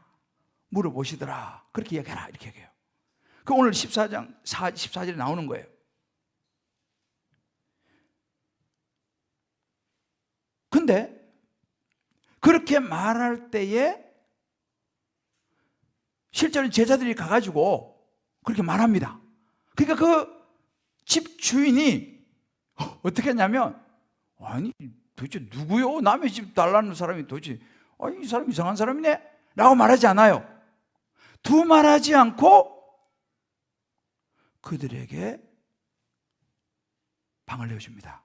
물어보시더라. 그렇게 이야기해라. 이렇게 얘기해요. 그 오늘 14장 14절에 나오는 거예요. 근데 그렇게 말할 때에 실제로 제자들이 가가지고 그렇게 말합니다. 그러니까 그 집 주인이 어떻게 했냐면, 아니 도대체 누구요? 남의 집 달라는 사람이 도대체 이 사람 이상한 사람이네? 라고 말하지 않아요. 두말하지 않고 그들에게 방을 내어줍니다.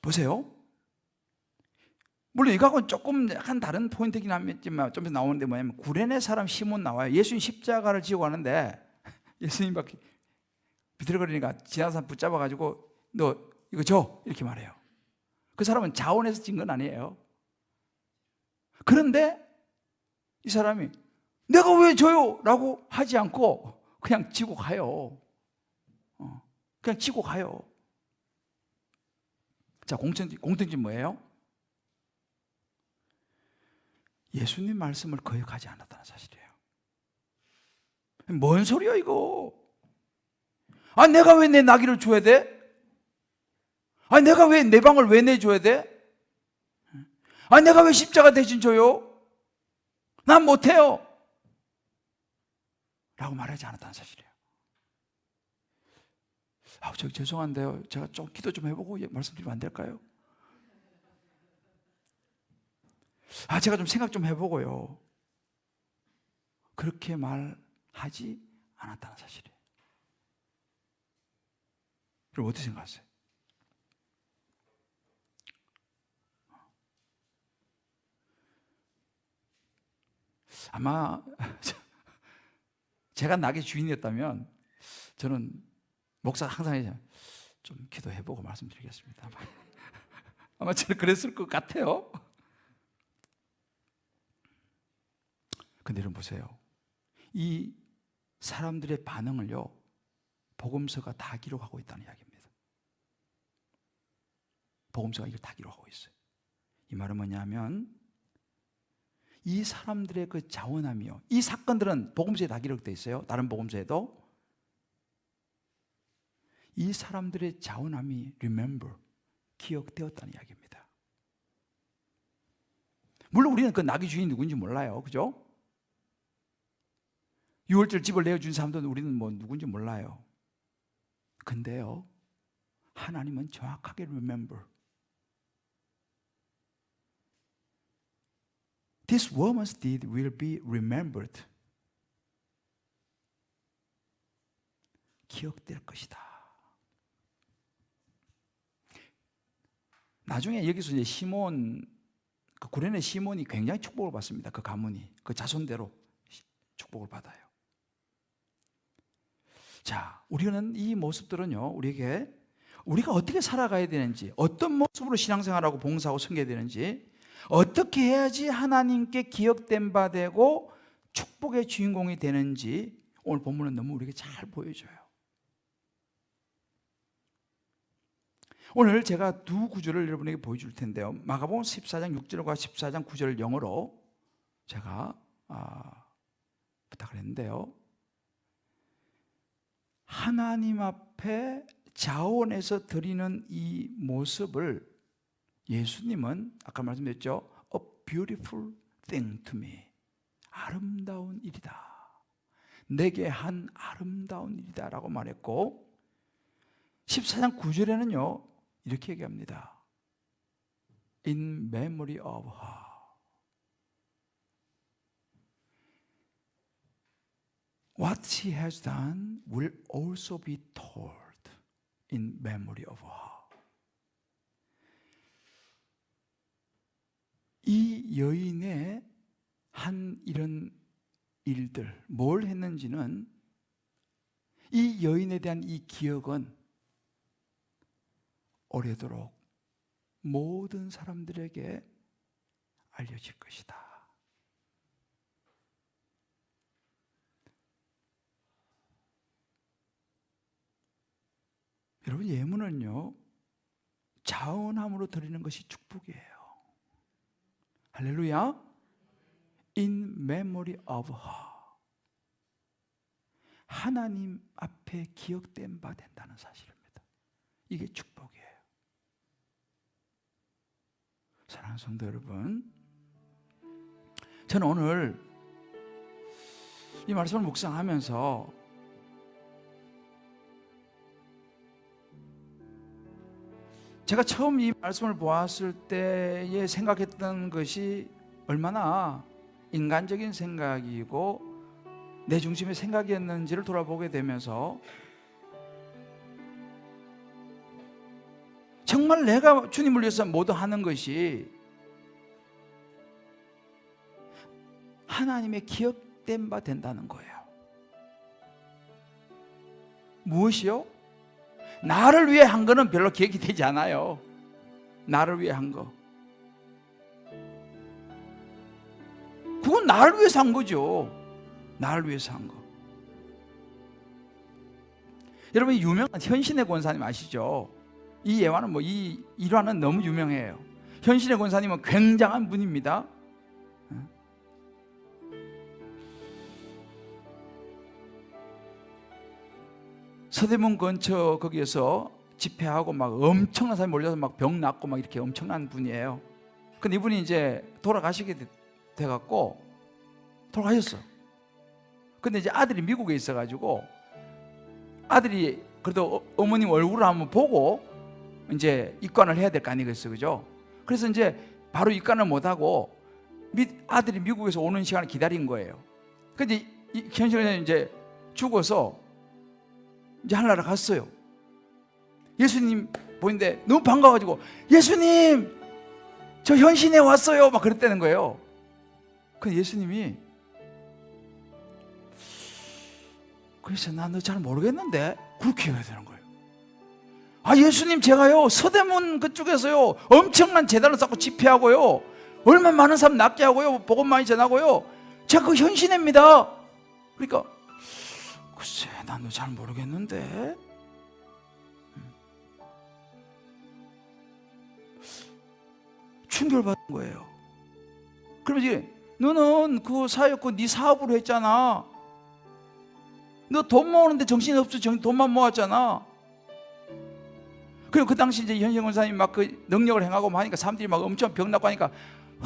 보세요. 물론 이거하고는 조금 약간 다른 포인트긴 하지만 좀 나오는데 뭐냐면, 구레네 사람 시몬 나와요. 예수님 십자가를 지고 가는데 예수님 밖에 비틀거리니까 지나가는 사람 붙잡아가지고 너 이거 줘 이렇게 말해요. 그 사람은 자원해서 진 건 아니에요. 그런데 이 사람이 내가 왜 줘요? 라고 하지 않고 그냥 지고 가요. 그냥 지고 가요. 자, 공통점 뭐예요? 예수님 말씀을 거역하지 않았다는 사실이에요. 뭔 소리야 이거? 내가 왜 내 나귀를 줘야 돼? 내가 왜 내 방을 왜 내줘야 돼? 내가 왜 십자가 대신 줘요? 난 못해요. 라고 말하지 않았다는 사실이에요. 저 죄송한데요. 제가 좀 기도 좀 해보고 말씀드리면 안 될까요? 제가 좀 생각 좀 해보고요. 그렇게 말하지 않았다는 사실이에요. 그럼 어떻게 생각하세요? 아마 제가 낙의 주인이었다면 저는 목사 항상 좀 기도해보고 말씀드리겠습니다. 아마 저는 그랬을 것 같아요. 근데 여러분 보세요. 이 사람들의 반응을요, 복음서가 다 기록하고 있다는 이야기입니다. 복음서가 이걸 다 기록하고 있어요. 이 말은 뭐냐면, 이 사람들의 그 자원함이요, 이 사건들은 복음서에 다 기록되어 있어요. 다른 복음서에도. 이 사람들의 자원함이 remember, 기억되었다는 이야기입니다. 물론 우리는 그 나귀 주인이 누군지 몰라요. 그죠? 6월절 집을 내어준 사람들은 우리는 뭐 누군지 몰라요. 근데요, 하나님은 정확하게 remember. This woman's deed will be remembered. 기억될 것이다. 나중에 여기서 이제 시몬, 그 구레네 시몬이 굉장히 축복을 받습니다. 그 가문이, 그 자손대로 축복을 받아요. 자, 우리는 이 모습들은요, 우리가 어떻게 살아가야 되는지, 어떤 모습으로 신앙생활하고 봉사하고 섬겨야 되는지, 어떻게 해야지 하나님께 기억된 바 되고 축복의 주인공이 되는지 오늘 본문은 너무 우리에게 잘 보여줘요. 오늘 제가 두 구절을 여러분에게 보여줄 텐데요. 마가복음 14장 6절과 14장 9절을 영어로 제가 부탁을 했는데요. 하나님 앞에 자원해서 드리는 이 모습을 예수님은 아까 말씀드렸죠. A beautiful thing to me. 아름다운 일이다. 내게 한 아름다운 일이다 라고 말했고, 14장 9절에는요 이렇게 얘기합니다. In memory of her. What she has done will also be told in memory of her. 이 여인의 한 이런 일들, 뭘 했는지는, 이 여인에 대한 이 기억은 오래도록 모든 사람들에게 알려질 것이다. 여러분, 예물은요 자원함으로 드리는 것이 축복이에요. 할렐루야. In memory of her. 하나님 앞에 기억된 바 된다는 사실입니다. 이게 축복이에요. 사랑하는 성도 여러분, 저는 오늘 이 말씀을 묵상하면서 제가 처음 이 말씀을 보았을 때에 생각했던 것이 얼마나 인간적인 생각이고 내 중심의 생각이었는지를 돌아보게 되면서 정말 내가 주님을 위해서 모두 하는 것이 하나님의 기억된 바 된다는 거예요. 무엇이요? 나를 위해 한 거는 별로 기억이 되지 않아요. 나를 위해 한 거. 그건 나를 위해서 한 거죠. 나를 위해서 한 거. 여러분, 유명한 현신의 권사님 아시죠? 이 예화는 이 일화는 너무 유명해요. 현신의 권사님은 굉장한 분입니다. 서대문 근처 거기에서 집회하고 막 엄청난 사람이 몰려서 막 병 낫고 막 이렇게 엄청난 분이에요. 근데 이분이 이제 돌아가시게 돼갖고 돌아가셨어. 근데 이제 아들이 미국에 있어가지고 아들이 그래도 어머님 얼굴을 한번 보고 이제 입관을 해야 될 거 아니겠어요, 그죠? 그래서 이제 바로 입관을 못하고 아들이 미국에서 오는 시간을 기다린 거예요. 근데 현실에 이제 죽어서 이제 하늘나라 갔어요. 예수님 보는데 너무 반가워가지고 예수님 저 현신에 왔어요 막 그랬다는 거예요. 근데 예수님이 그래서 나 너 잘 모르겠는데 그렇게 해야 되는 거예요. 아 예수님 제가요 서대문 그쪽에서요 엄청난 재단을 쌓고 집회하고요 얼마나 많은 사람 낫게 하고요 복음 많이 전하고요 제가 그 현신입니다. 그러니까 글쎄 난 너 잘 모르겠는데 충격을 받은 거예요. 그러면 이제 너는 그 사역고 네 사업으로 했잖아. 너 돈 모으는데 정신이 없어. 돈만 모았잖아. 그리고 그 당시 이제 현신 권사님 막 그 능력을 행하고 하니까 사람들이 막 엄청 병났고 하니까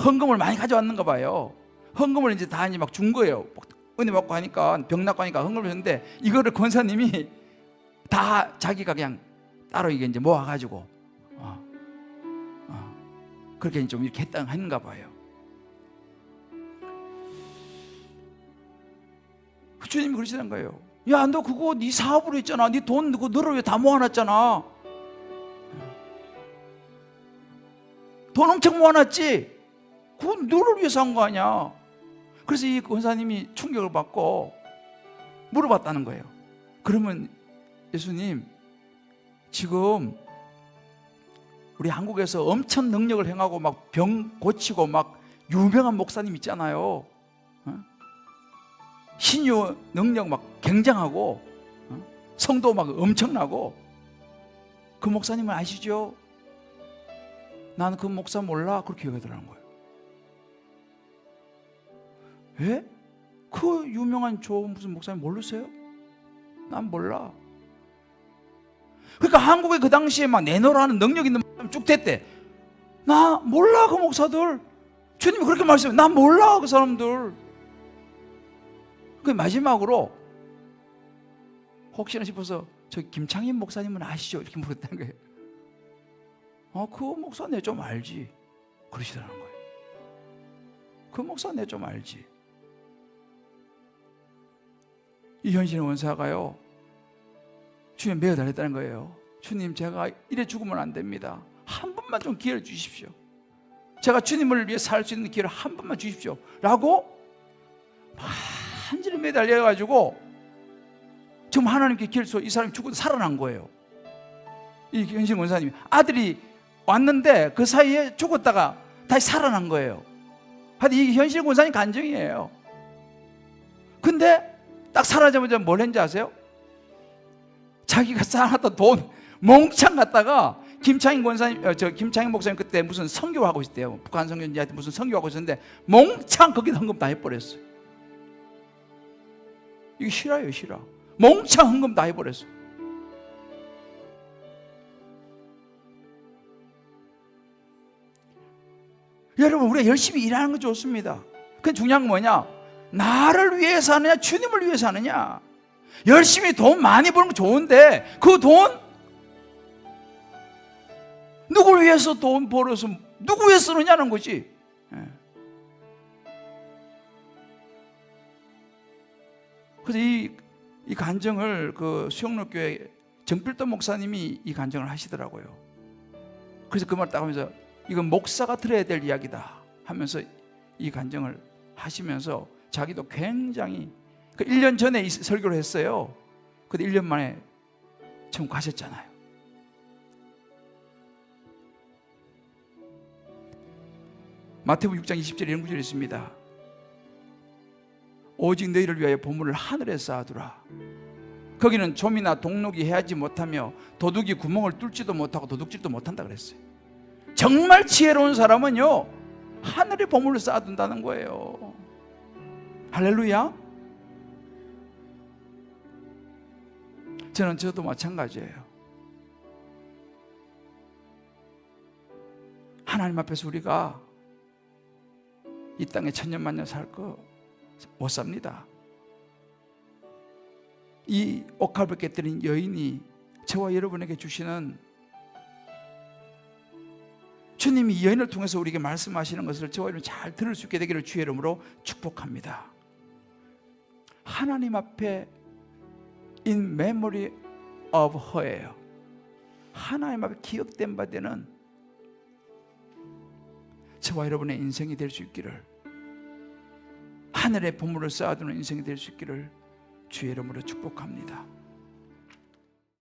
헌금을 많이 가져왔는가 봐요. 헌금을 이제 다 이제 막 준 거예요. 은혜 받고 하니까 병났고 하니까 헌금을 줬는데 이거를 권사님이 다 자기가 그냥 따로 이게 이제 모아가지고 그렇게 좀 이렇게 했는가 봐요. 주님이 그러시는 거예요. 야, 너 그거 네 사업으로 했잖아. 네 돈 그거 너를 왜 다 모아놨잖아. 돈 엄청 모아놨지. 그건 너를 위해서 한 거 아니야. 그래서 이 권사님이 충격을 받고 물어봤다는 거예요. 그러면 예수님 지금 우리 한국에서 엄청 능력을 행하고 막 병 고치고 막 유명한 목사님 있잖아요. 신유 능력 막 굉장하고 성도 막 엄청나고 그 목사님을 아시죠? 나는 그 목사 몰라. 그렇게 얘기하더라는 거예요. 예? 그 유명한 무슨 목사님 모르세요? 난 몰라. 그러니까 한국에 그 당시에 막 내놓으라는 능력 있는 사람 쭉 됐대. 나 몰라 그 목사들. 주님이 그렇게 말씀해. 나 몰라 그 사람들. 그 마지막으로 혹시나 싶어서 저 김창인 목사님은 아시죠? 이렇게 물었다는 거예요. 그 목사 내 좀 알지. 그러시더라는 거예요. 그 목사 내 좀 알지. 이 현신의 원사가요 주님 매어달랬다는 거예요. 주님 제가 이래 죽으면 안 됩니다. 한 번만 좀 기회를 주십시오. 제가 주님을 위해 살 수 있는 기회를 한 번만 주십시오 라고 한절에 매달려가지고 지금 하나님께 기회를 줘. 이 사람이 죽고 살아난 거예요. 이 현신 원사님이 아들이 왔는데 그 사이에 죽었다가 다시 살아난 거예요. 하여튼 이 현신 원사님 간증이에요. 근데 딱 살아나자마자 뭘 했는지 아세요? 자기가 쌓아놨던 돈 몽창 갖다가 김창인 권사님, 김창인 목사님 그때 무슨 선교를 하고 있었대요. 북한 선교인지 무슨 선교를 하고 있었는데 몽창 거기다 헌금 다 해버렸어요. 이게 실화예요, 실화. 몽창 헌금 다 해버렸어요. 여러분, 우리가 열심히 일하는 거 좋습니다. 그 중요한 건 뭐냐? 나를 위해서 하느냐 주님을 위해서 하느냐. 열심히 돈 많이 버는 거 좋은데 그 돈 누굴 위해서 돈 벌어서 누구 위해 쓰느냐는 거지. 그래서 이 간증을 그 수영로교회 정필도 목사님이 이 간증을 하시더라고요. 그래서 그 말 딱 하면서 이건 목사가 들어야 될 이야기다 하면서 이 간증을 하시면서 자기도 굉장히 1년 전에 이 설교를 했어요. 근데 1년 만에 지금 가셨잖아요. 마태복음 6장 20절에 이런 구절이 있습니다. 오직 너희를 위하여 보물을 하늘에 쌓아두라. 거기는 좀이나 동록이 해하지 못하며 도둑이 구멍을 뚫지도 못하고 도둑질도 못한다 그랬어요. 정말 지혜로운 사람은요 하늘에 보물을 쌓아둔다는 거예요. 할렐루야. 저도 마찬가지예요. 하나님 앞에서 우리가 이 땅에 천년만년 살 거 못 삽니다. 이 옥합을 깨뜨린 여인이 저와 여러분에게 주시는, 주님이 이 여인을 통해서 우리에게 말씀하시는 것을 저와 여러분 잘 들을 수 있게 되기를 주의 이름으로 축복합니다. 하나님 앞에 in memory of her예요. 하나님 앞에 기억된 바 되는 저와 여러분의 인생이 될 수 있기를, 하늘에 보물을 쌓아두는 인생이 될 수 있기를 주의 이름으로 축복합니다.